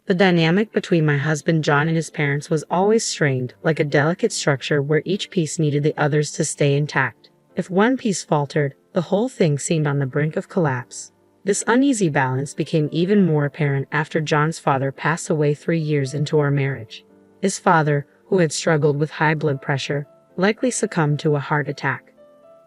The dynamic between my husband John and his parents was always strained, like a delicate structure where each piece needed the others to stay intact. If one piece faltered, the whole thing seemed on the brink of collapse. This uneasy balance became even more apparent after John's father passed away 3 years into our marriage. His father, who had struggled with high blood pressure, likely succumbed to a heart attack.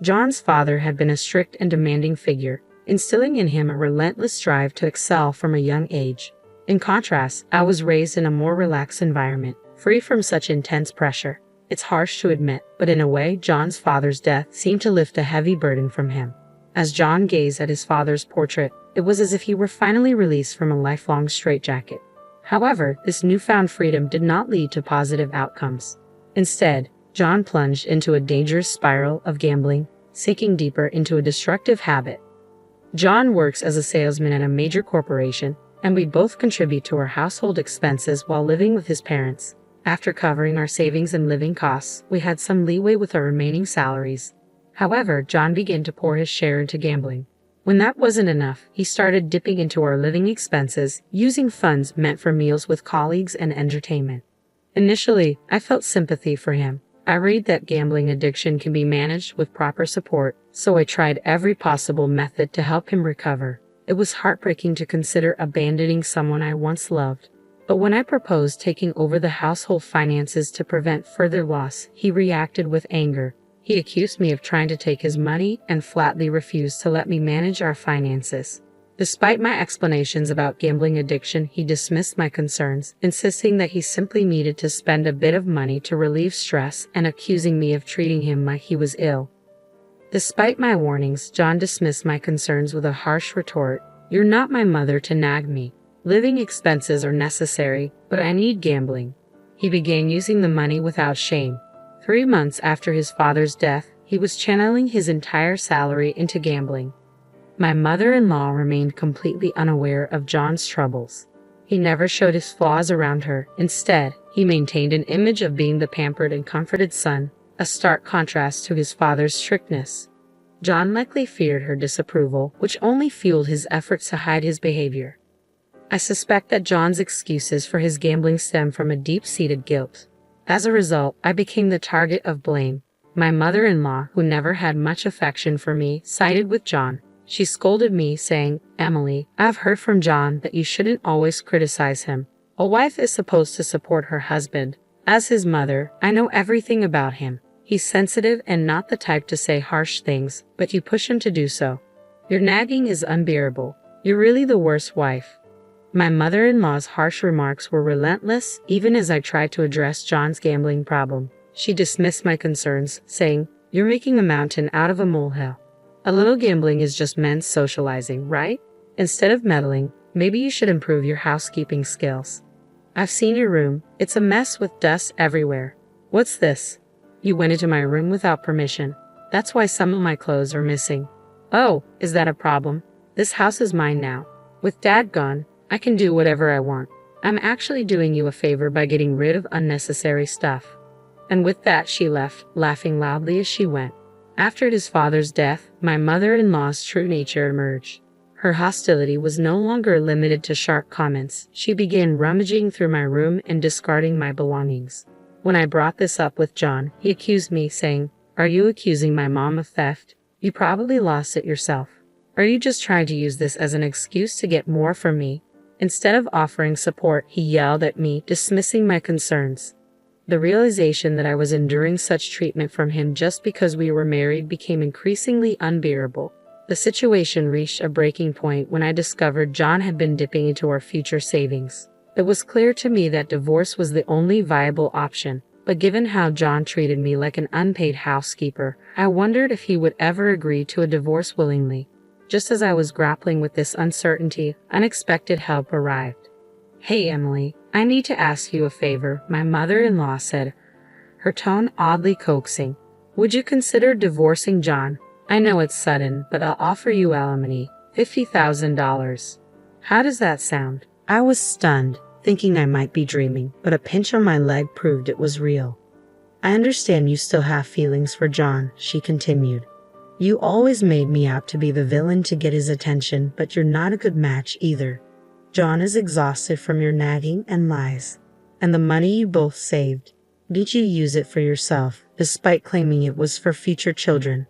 John's father had been a strict and demanding figure, instilling in him a relentless drive to excel from a young age. In contrast, I was raised in a more relaxed environment, free from such intense pressure. It's harsh to admit, but in a way, John's father's death seemed to lift a heavy burden from him. As John gazed at his father's portrait, it was as if he were finally released from a lifelong straitjacket. However, this newfound freedom did not lead to positive outcomes. Instead, John plunged into a dangerous spiral of gambling, sinking deeper into a destructive habit. John works as a salesman at a major corporation, and we both contribute to our household expenses while living with his parents. After covering our savings and living costs, we had some leeway with our remaining salaries. However, John began to pour his share into gambling. When that wasn't enough, he started dipping into our living expenses, using funds meant for meals with colleagues and entertainment. Initially, I felt sympathy for him. I read that gambling addiction can be managed with proper support, so I tried every possible method to help him recover. It was heartbreaking to consider abandoning someone I once loved. But when I proposed taking over the household finances to prevent further loss, he reacted with anger. He accused me of trying to take his money and flatly refused to let me manage our finances. Despite my explanations about gambling addiction, he dismissed my concerns, insisting that he simply needed to spend a bit of money to relieve stress and accusing me of treating him like he was ill. Despite my warnings, John dismissed my concerns with a harsh retort. "You're not my mother to nag me. Living expenses are necessary, but I need gambling." He began using the money without shame. 3 months after his father's death, he was channeling his entire salary into gambling. My mother-in-law remained completely unaware of John's troubles. He never showed his flaws around her. Instead, he maintained an image of being the pampered and comforted son, a stark contrast to his father's strictness. John likely feared her disapproval, which only fueled his efforts to hide his behavior. I suspect that John's excuses for his gambling stem from a deep-seated guilt. As a result, I became the target of blame. My mother-in-law, who never had much affection for me, sided with John. She scolded me, saying, "Emily, I've heard from John that you shouldn't always criticize him. A wife is supposed to support her husband. As his mother, I know everything about him. He's sensitive and not the type to say harsh things, but you push him to do so. Your nagging is unbearable. You're really the worst wife." My mother-in-law's harsh remarks were relentless, even as I tried to address John's gambling problem. She dismissed my concerns, saying, "You're making a mountain out of a molehill. A little gambling is just men's socializing, right? Instead of meddling, maybe you should improve your housekeeping skills. I've seen your room. It's a mess with dust everywhere. What's this? You went into my room without permission. That's why some of my clothes are missing. Oh, is that a problem? This house is mine now. With Dad gone, I can do whatever I want. I'm actually doing you a favor by getting rid of unnecessary stuff." And with that she left, laughing loudly as she went. After his father's death, my mother-in-law's true nature emerged. Her hostility was no longer limited to sharp comments. She began rummaging through my room and discarding my belongings. When I brought this up with John, he accused me, saying, "Are you accusing my mom of theft? You probably lost it yourself. Are you just trying to use this as an excuse to get more from me?" Instead of offering support, he yelled at me, dismissing my concerns. The realization that I was enduring such treatment from him just because we were married became increasingly unbearable. The situation reached a breaking point when I discovered John had been dipping into our future savings. It was clear to me that divorce was the only viable option, but given how John treated me like an unpaid housekeeper, I wondered if he would ever agree to a divorce willingly. Just as I was grappling with this uncertainty, unexpected help arrived. "Hey, Emily, I need to ask you a favor," my mother-in-law said, her tone oddly coaxing. "Would you consider divorcing John? I know it's sudden, but I'll offer you alimony, $50,000. How does that sound?" I was stunned, thinking I might be dreaming, but a pinch on my leg proved it was real. "I understand you still have feelings for John," she continued. "You always made me out to be the villain to get his attention, but you're not a good match either. John is exhausted from your nagging and lies. And the money you both saved, did you use it for yourself, despite claiming it was for future children?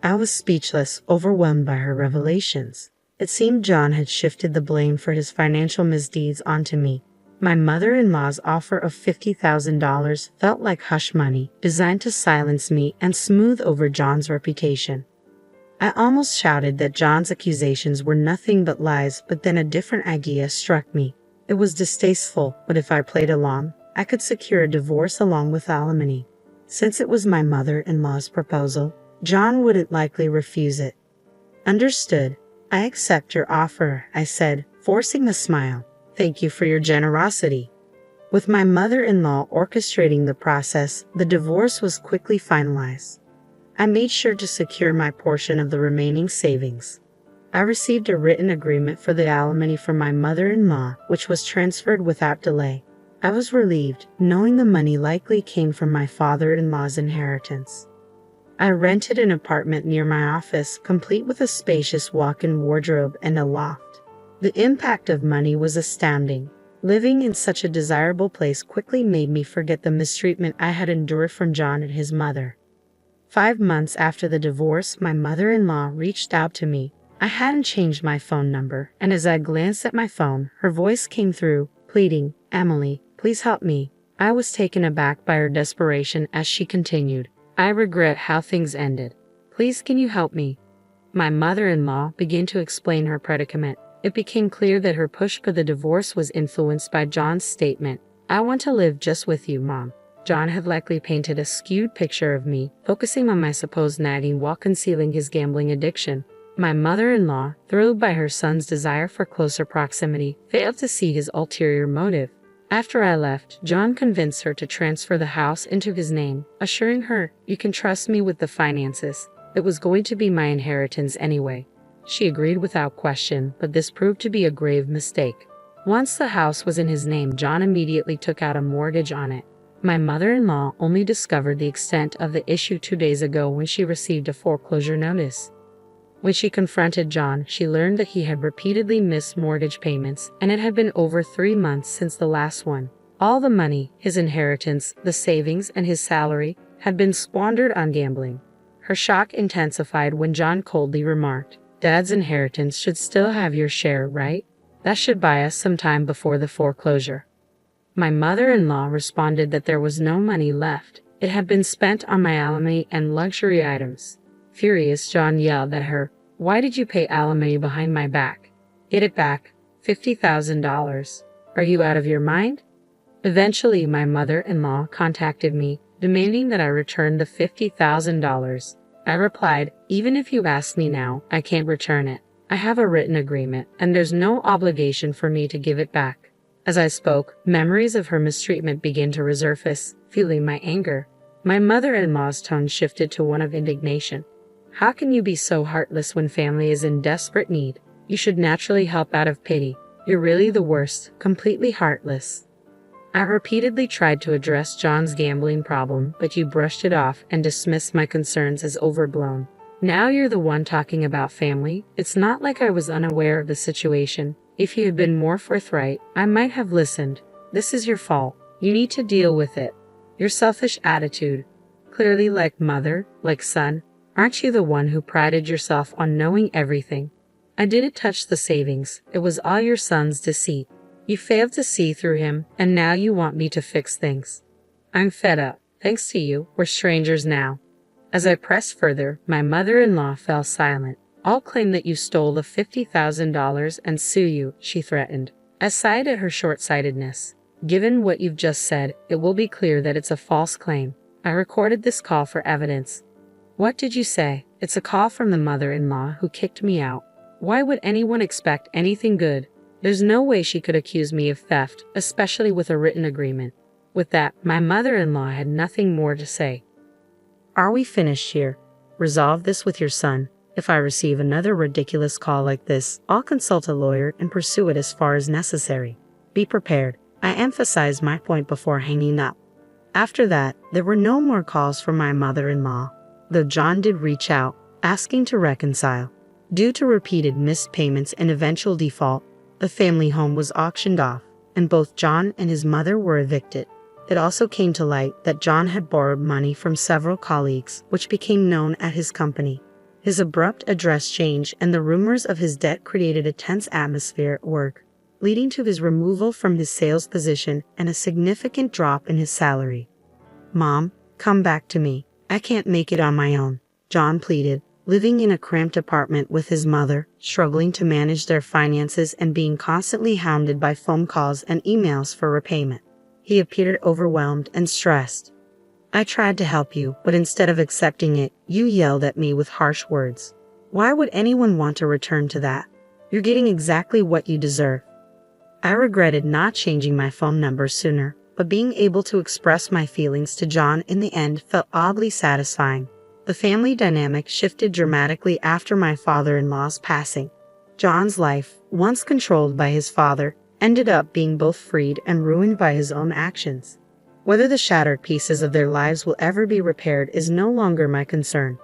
I was speechless, overwhelmed by her revelations. It seemed John had shifted the blame for his financial misdeeds onto me. My mother-in-law's offer of $50,000 felt like hush money, designed to silence me and smooth over John's reputation. I almost shouted that John's accusations were nothing but lies, but then a different idea struck me. It was distasteful, but if I played along, I could secure a divorce along with alimony. Since it was my mother-in-law's proposal, John wouldn't likely refuse it. Understood. I accept your offer, I said, forcing a smile. Thank you for your generosity. With my mother-in-law orchestrating the process, the divorce was quickly finalized. I made sure to secure my portion of the remaining savings. I received a written agreement for the alimony from my mother-in-law, which was transferred without delay. I was relieved, knowing the money likely came from my father-in-law's inheritance. I rented an apartment near my office, complete with a spacious walk-in wardrobe and a loft. The impact of money was astounding. Living in such a desirable place quickly made me forget the mistreatment I had endured from John and his mother. 5 months after the divorce, my mother-in-law reached out to me. I hadn't changed my phone number, and as I glanced at my phone, her voice came through, pleading, "Emily, please help me." I was taken aback by her desperation as she continued, "I regret how things ended. Please, can you help me?" My mother-in-law began to explain her predicament. It became clear that her push for the divorce was influenced by John's statement, "I want to live just with you, Mom." John had likely painted a skewed picture of me, focusing on my supposed nagging while concealing his gambling addiction. My mother-in-law, thrilled by her son's desire for closer proximity, failed to see his ulterior motive. After I left, John convinced her to transfer the house into his name, assuring her, "You can trust me with the finances. It was going to be my inheritance anyway." She agreed without question, but this proved to be a grave mistake. Once the house was in his name, John immediately took out a mortgage on it. My mother-in-law only discovered the extent of the issue 2 days ago when she received a foreclosure notice. When she confronted John, she learned that he had repeatedly missed mortgage payments, and it had been over 3 months since the last one. All the money, his inheritance, the savings, and his salary, had been squandered on gambling. Her shock intensified when John coldly remarked, "Dad's inheritance should still have your share, right? That should buy us some time before the foreclosure." My mother-in-law responded that there was no money left. It had been spent on my alimony and luxury items. Furious, John yelled at her, "Why did you pay alimony behind my back? Get it back. $50,000. Are you out of your mind?" Eventually, my mother-in-law contacted me, demanding that I return the $50,000. I replied, "Even if you ask me now, I can't return it. I have a written agreement, and there's no obligation for me to give it back." As I spoke, memories of her mistreatment began to resurface, fueling my anger. My mother-in-law's tone shifted to one of indignation. "How can you be so heartless when family is in desperate need? You should naturally help out of pity. You're really the worst, completely heartless." I repeatedly tried to address John's gambling problem, but you brushed it off and dismissed my concerns as overblown. Now you're the one talking about family. It's not like I was unaware of the situation. If you had been more forthright, I might have listened. This is your fault. You need to deal with it. Your selfish attitude. Clearly, like mother, like son, aren't you the one who prided yourself on knowing everything? I didn't touch the savings. It was all your son's deceit. You failed to see through him, and now you want me to fix things. I'm fed up. Thanks to you, we're strangers now. As I pressed further, my mother-in-law fell silent. "I'll claim that you stole the $50,000 and sue you," she threatened. I sighed at her short-sightedness. "Given what you've just said, it will be clear that it's a false claim. I recorded this call for evidence." "What did you say?" "It's a call from the mother-in-law who kicked me out." "Why would anyone expect anything good? There's no way she could accuse me of theft, especially with a written agreement." With that, my mother-in-law had nothing more to say. "Are we finished here? Resolve this with your son. If I receive another ridiculous call like this, I'll consult a lawyer and pursue it as far as necessary. Be prepared." I emphasized my point before hanging up. After that, there were no more calls from my mother-in-law, though John did reach out, asking to reconcile. Due to repeated missed payments and eventual default, The family home was auctioned off, and both John and his mother were evicted. It also came to light that John had borrowed money from several colleagues, which became known at his company. His abrupt address change and the rumors of his debt created a tense atmosphere at work, leading to his removal from his sales position and a significant drop in his salary. "Mom, come back to me. I can't make it on my own," John pleaded, living in a cramped apartment with his mother, struggling to manage their finances and being constantly hounded by phone calls and emails for repayment. He appeared overwhelmed and stressed. "I tried to help you, but instead of accepting it, you yelled at me with harsh words. Why would anyone want to return to that? You're getting exactly what you deserve." I regretted not changing my phone number sooner, but being able to express my feelings to John in the end felt oddly satisfying. The family dynamic shifted dramatically after my father-in-law's passing. John's life, once controlled by his father, ended up being both freed and ruined by his own actions. Whether the shattered pieces of their lives will ever be repaired is no longer my concern.